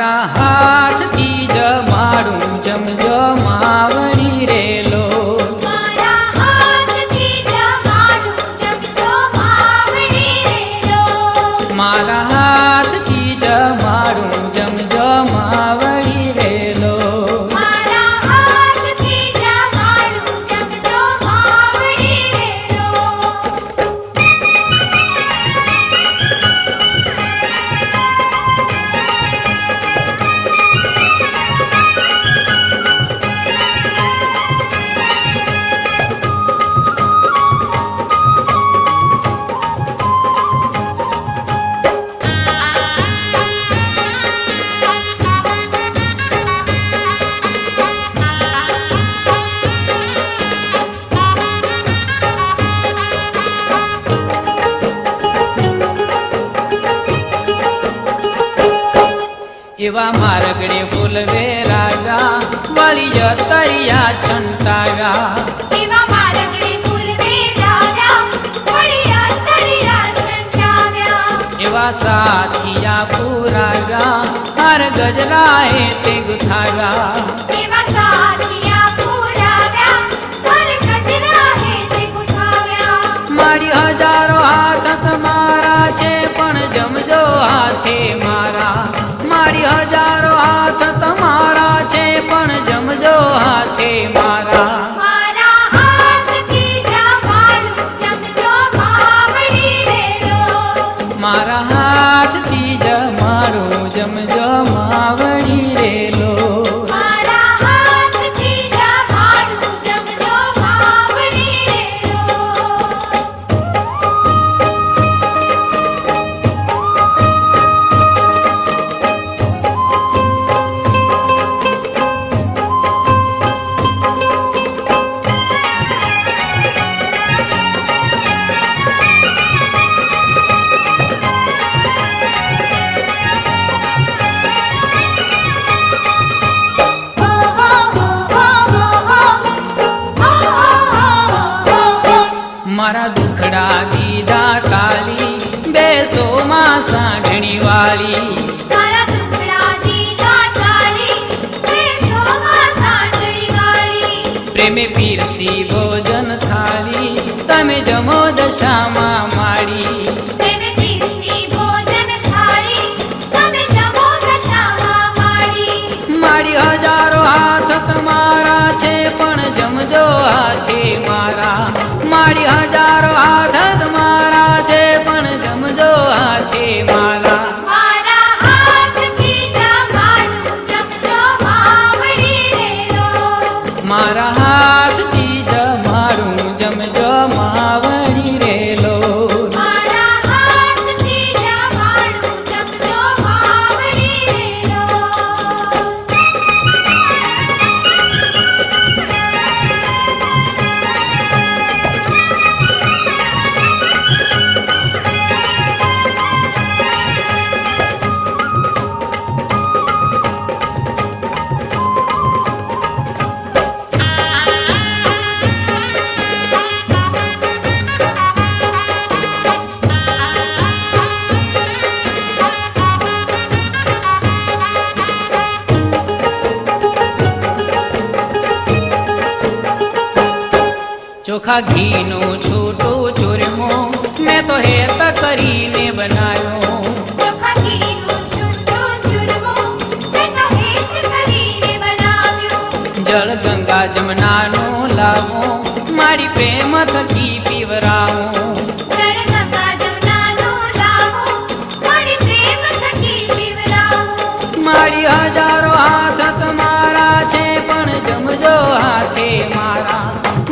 મારા હાથથી જમાડું જમજો માવડી રેલો મારા હાથથી જમાડું જમજો માવડી રેલો મારા હાથથી જમાડું જમજો માવડી રેલો મારા હાથથી જમાડું જમજો માવડી રેલો એવા મારગડે ફૂલ વેરાવ્યા વાળી જતરિયા છંટાવ્યા એવા મારગડે ફૂલ વેરાવ્યા વળી અંતરિયા છંટાવ્યા એવા સાથિયા પુરાવ્યા હાર ગજરાએ તે ગુથાવ્યા એવા સાથિયા પુરાવ્યા હર ગજરા હેતે ગુથાવ્યા મારી હજારો હાથ તમારા છે પણ જમજો હાથે મારા મારી હજારો હાથ તમારા છે પણ જમજો હાથે મારા મારા હાથથી જમાડું જમજો માવડી રેલો મારા હાથથી જમાડું જમજો માવડી રેલો મારા હાથથી જમાડું જમજો માવડી રેલો મારા દુખડા દીધા ટાલી બેસો માં સાંઢણી વાળી મારા દુખડા દીધા ટાળી બેસોમાં સાંઠણી વાળી પ્રેમે પીરસી ભોજન થાળી તમે જમો દશામાં માડી તેને પીરસી ભોજન થાળી તમે જમો દશામાં માડી મારી હજારો હાથ તમારા છે પણ જમજો હાથે મારા મારી હજારો હાથ તમારા છે પણ જમજો હાથે મારા મારા હાથથી જમાડું જમજો માવડી રેલો મારા હાથથી જમાડું જમજો માવડી રેલો મારા હાથથી જમાડું જમજો માવડી રેલો ચોખા ઘીનો છૂટો ચૂરમો મેં તો હેત કરીને બનાવ્યો ચોખા ઘીનું છૂટું ચૂરમો મેં તો હેત કરીને બનાવ્યો જળ ગંગા જમનાનો લાવો મારી પ્રેમ થકી પીવરાવો જળ ગંગા જમનાનો લાવો મારી પ્રેમ થકી પીવરાવો મારી હજારો હાથ તમારા છે પણ જમજો હાથે મારા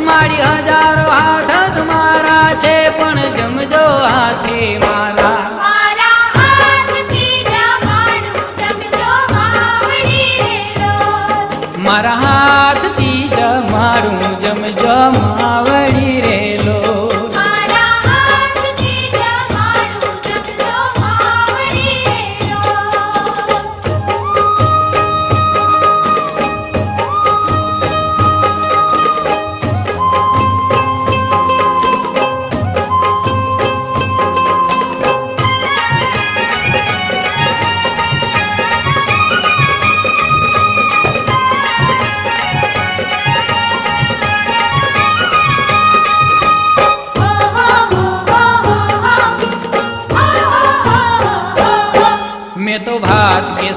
મારી હજારો હાથ તમારા છે પણ જમજો હાથે મારા મારા હાથથી જમાડું જમજો માવડી રેલો મારા હાથથી જમાડું જમજો માવડી રેલો મારા હાથથી જમાડું જમજો માવડી રેલો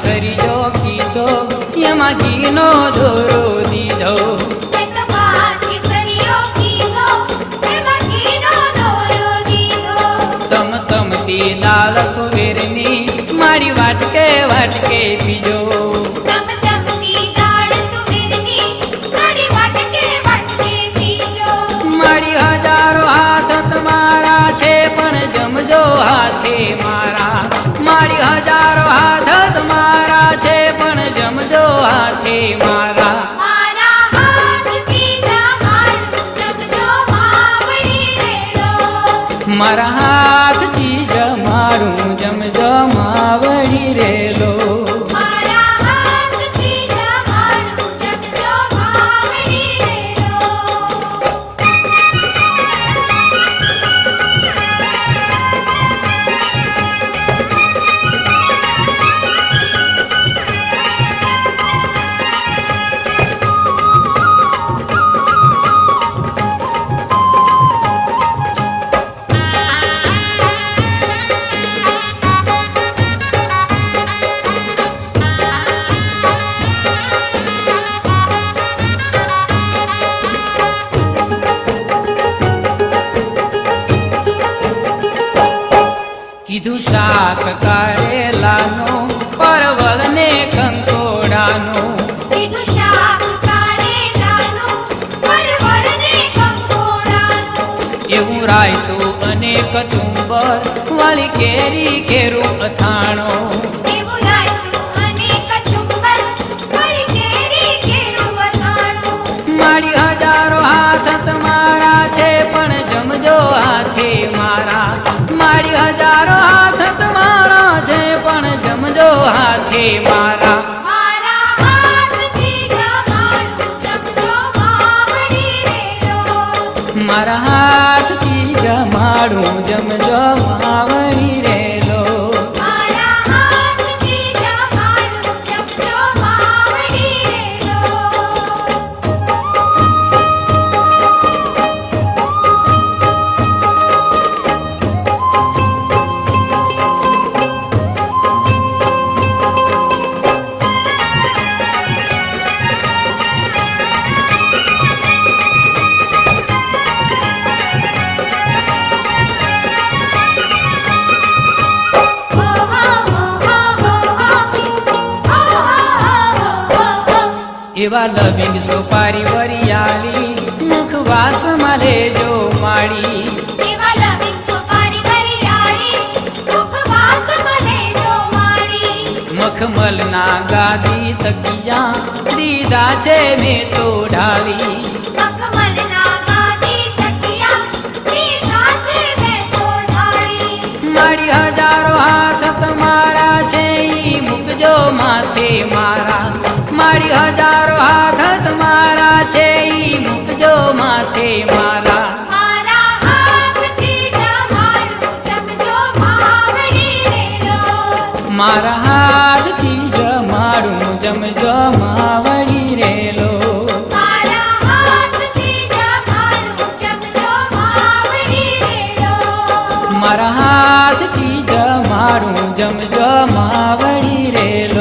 કેસરીયો કીધો એમાં ઘીનો દોરો દીધો મેં તો ભાત કેસરીયો કીધો એમાં ઘીનો દોરો દીધો તમ તમતી દાળ તુવેરની મારી વાટકે વાટકે પીજો તમ તમતી દાળ તુવેરની મારી વાટકે વાટકે પીજો મારી હજારો હાથ તમારા છે પણ જમજો હાથે મારા મારી હજારો હાથ તમારા છે પણ જમજો હાથે મારા મારા હાથથી જમાડું જમજો માવડી રેલો મારા હાથથી જમાડું જમજો માવડી રેલો મારા હાથથી જમાડું જમજો માવડી રેલો કીધું શાક કારેલાનું પરવળ ને કંકોડાનું કીધું શાક કારેલાનું પરવળ ને કંકોડાનું એવું રાયતું અને કચુંબર વાળી કેરી કેરું અથાણું એવું રાયતું અને કચુંબર વળી કેરી કેરું અથાણું મારી હજારો હાથ તમારા છે પણ જમજો હાથે મારા મારી હજારો હાથ તમારા છે પણ જમજો હાથે મારા મારા હાથથી જમાડું જમજો માવડી રેલો મારા હાથથી જમાડું જમજો માવડી રેલો મારા હાથથી જમાડું જમજો માવડી રેલો એવા લવિંગ સોપારી વરિયાળી મુખવાસમાં લેજો માળી એવા લવિંગ સોપારી વરિયાળી મુખવાસમાં લેજો માળી મખમલના ગાદી તકિયા દીધા છે મેં તો ઢાળી મખમલના ગાદી તકિયા દીધા છે મેં તો ઢાળી મારી હજારો હાથ તમારા છે ઈ મૂકજો માથે મારા મારી હજારો હાથ તમારા છે ઈ મૂકજો માથે મારા મારા હાથથી જમાડું જમજો માવડી રેલો મારા હાથથી જમાડું જમજો માવડી રેલો મારા હાથથી જમાડું જમજો માવડી રેલો મારા હાથથી જમાડું જમજો માવડી રેલો